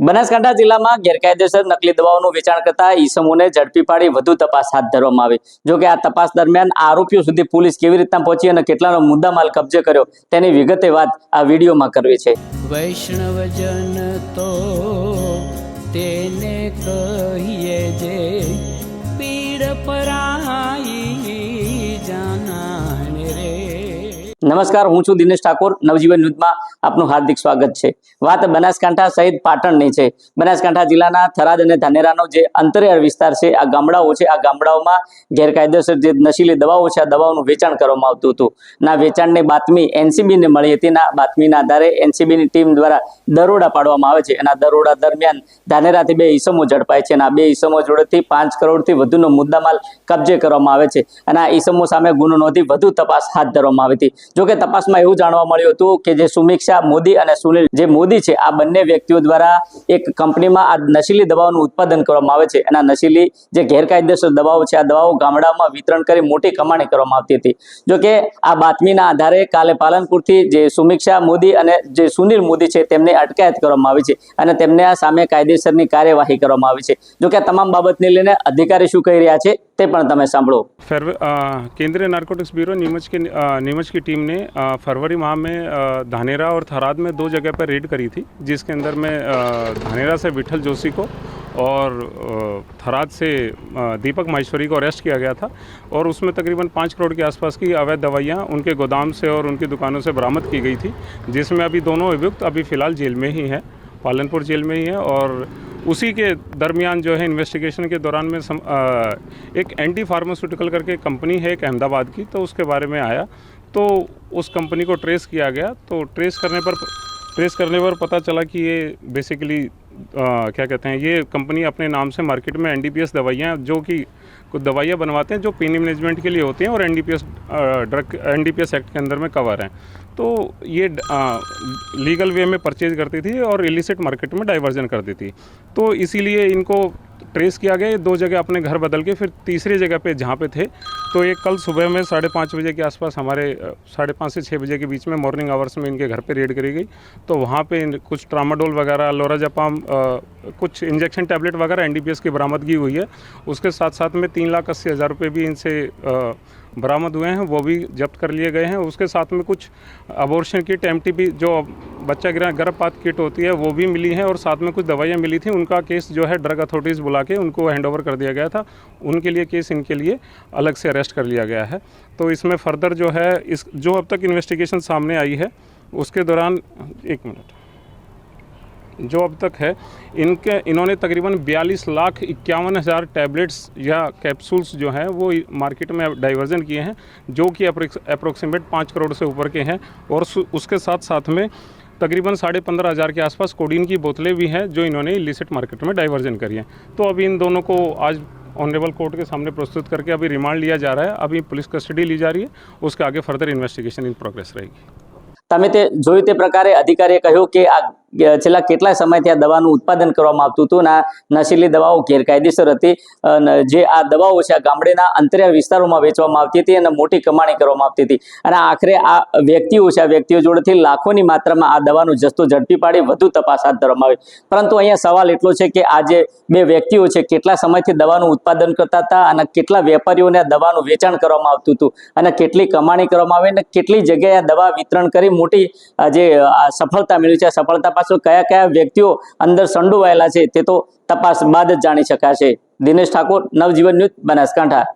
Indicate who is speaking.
Speaker 1: બનાસકાંઠા જિલ્લામાં ગેરકાયદેસર નકલી દવાઓનું વેચાણ કરતા ઈસમોને ઝડપી પાડી વધુ તપાસ હાથ ધરવામાં આવી। જો કે આ તપાસ દરમિયાન આરોપીઓ સુધી પોલીસ કેવી રીતના પહોંચી અને કેટલાનો મુદ્દામાલ કબજે કર્યો તેની વિગતે વાત આ વિડીયોમાં કરવી છે।
Speaker 2: વૈષ્ણવજન તો તેને કહીએ જે પીડ પરાઈ જાનાને રે।
Speaker 1: નમસ્કાર, હું છું દિનેશ ઠાકોર। નવજીવન ન્યૂઝમાં આપનું હાર્દિક સ્વાગત છે। વાત બનાસકાંઠા સહિત પાટણની છે। બનાસકાંઠા જિલ્લાના થરાદ અને ધાનેરાનો જે અંતરિયાળ વિસ્તાર છે, આ ગામડાઓ છે, આ ગામડાઓમાં ગેરકાયદેસર જે નશીલી દવાઓ છે, આ દવાઓનું વેચાણ કરવામાં આવતું હતું। ના વેચાણની બાતમી એનસીબીને મળી હતી। ના બાતમીના આધારે એનસીબીની ટીમ દ્વારા દરોડા પાડવામાં આવે છે અને આ દરોડા દરમિયાન ધાનેરાથી 2 ઈસમો ઝડપાય છે અને આ 2 ઈસમો જોડેથી 5 કરોડથી વધુનો મુદ્દામાલ કબજે કરવામાં આવે છે અને આ ઈસમો સામે ગુનો નોંધી વધુ તપાસ હાથ ધરવામાં આવી હતી। જો કે તપાસમાં એવું જાણવા મળ્યું હતું કે જે સુમિક્ષા મોદી અને સુનિલ જે મોદી છે, આ બંને વ્યક્તિઓ દ્વારા એક કંપનીમાં આ નશીલી દવાઓનું ઉત્પાદન કરવામાં આવે છે અને આ નશીલી જે ગેરકાયદેસર દવાઓ છે, આ દવાઓ ગામડામાં વિતરણ કરી મોટી કમાણી કરવામાં આવતી હતી। જો કે આ બાતમીના આધારે કાલે પાલનપુરથી જે સુમિક્ષા મોદી અને જે સુનિલ મોદી છે તેમને અટકાયત કરવામાં આવી છે અને તેમને આ સામે કાયદેસરની કાર્યવાહી કરવામાં આવી છે। જો કે આ તમામ બાબતને લઈને અધિકારી શું કહી રહ્યા છે તે પણ તમે સાંભળો।
Speaker 3: केंद्रीय नारकोटिक्स ब्यूरो नीमच की टीम ने फरवरी माह में धानेरा और थराद में 2 जगह पर रेड करी थी, जिसके अंदर में धानेरा से विठल जोशी को और थराद से दीपक माहेश्वरी को अरेस्ट किया गया था और उसमें तकरीबन 5 करोड़ के आसपास की अवैध दवाइयाँ उनके गोदाम से और उनकी दुकानों से बरामद की गई थी, जिसमें अभी दोनों अभियुक्त अभी फ़िलहाल जेल में ही हैं, पालनपुर जेल में ही है। और उसी के दरमियान जो है इन्वेस्टिगेशन के दौरान में एक एंटी फार्मास्यूटिकल करके कंपनी है एक अहमदाबाद की, तो उसके बारे में आया तो उस कंपनी को ट्रेस किया गया। तो ट्रेस करने पर पता चला कि ये बेसिकली क्या कहते हैं, ये कंपनी अपने नाम से मार्केट में एनडीपीएस दवाइयाँ जो कि कुछ दवाइयाँ बनवाते हैं जो पेन मैनेजमेंट के लिए होती हैं और एनडीपीएस एक्ट के अंदर में कवर हैं। तो ये लीगल वे में परचेज करती थी और इलिसिट मार्केट में डाइवर्जन करती थी। तो इसीलिए इनको ट्रेस किया गया। 2 जगह अपने घर बदल के फिर तीसरी जगह पे जहाँ पे थे, तो एक कल सुबह में 5:30 बजे के आसपास हमारे 5:30 से 6 बजे के बीच में मॉर्निंग आवर्स में इनके घर पे रेड करी गई। तो वहाँ पे कुछ ट्रामाडोल वगैरह, लोराज़ेपाम, कुछ इंजेक्शन टैबलेट वगैरह एनडीपीएस की बरामदगी हुई है। उसके साथ साथ में 3,80,000 रुपये भी इनसे बरामद हुए हैं, वो भी जब्त कर लिए गए हैं। उसके साथ में कुछ अबॉर्शन किट, एमटीपी जो बच्चा गर्भपात किट होती है वो भी मिली है और साथ में कुछ दवाइयाँ मिली थी। उनका केस जो है ड्रग अथॉरिटीज़ बुला के उनको हैंडओवर कर दिया गया था। उनके लिए केस इनके लिए अलग से अरेस्ट कर लिया गया है। तो इसमें फर्दर जो है इस जो अब तक इन्वेस्टिगेशन सामने आई है उसके दौरान जो अब तक है इन्होंने तकरीबन 42,51,000 टैबलेट्स या कैप्सूल्स जो हैं वो मार्केट में डाइवर्जन किए हैं, जो कि अप्रोक्सीमेट 5 करोड़ से ऊपर के हैं। और उसके साथ साथ में तकरीबन 15,500 के आसपास कोडीन की बोतलें भी हैं जो इन्होंने इलिसिट मार्केट में डाइवर्जन करी हैं। तो अभी इन दोनों को आज ऑनरेबल कोर्ट के सामने प्रस्तुत करके अभी रिमांड लिया जा रहा है। अभी पुलिस कस्टडी ली जा रही है, उसके आगे फर्दर इन्वेस्टिगेशन इन प्रोग्रेस रहेगी।
Speaker 1: તમે તે જોયું તે પ્રકારે અધિકારીએ કહ્યું કે આ છેલ્લા કેટલા સમયથી આ દવાનું ઉત્પાદન કરવામાં આવતું હતું અને આ નશીલી દવાઓ ગેરકાયદેસર હતી। જે આ દવાઓ છે આ ગામડેના અંતરિયાળ વિસ્તારોમાં વેચવામાં આવતી હતી અને મોટી કમાણી કરવામાં આવતી હતી અને આખરે આ વ્યક્તિઓ છે, આ વ્યક્તિઓ જોડેથી લાખોની માત્રામાં આ દવાનો જથ્થો ઝડપી પાડી વધુ તપાસ હાથ ધરવામાં આવી। પરંતુ અહીંયા સવાલ એટલો છે કે આ જે 2 વ્યક્તિઓ છે કેટલા સમયથી દવાનું ઉત્પાદન કરતા હતા અને કેટલા વેપારીઓને આ દવાનું વેચાણ કરવામાં આવતું હતું અને કેટલી કમાણી કરવામાં આવે અને કેટલી જગ્યાએ આ દવા વિતરણ કરી મોટી જે સફળતા મેળવી છે, સફળતા પાછળ કયા કયા વ્યક્તિઓ અંદર સંડોવાયેલા છે તે તો તપાસ બાદ જ જાણી શકાશે। દિનેશ ઠાકોર, નવજીવન ન્યૂઝ, બનાસકાંઠા।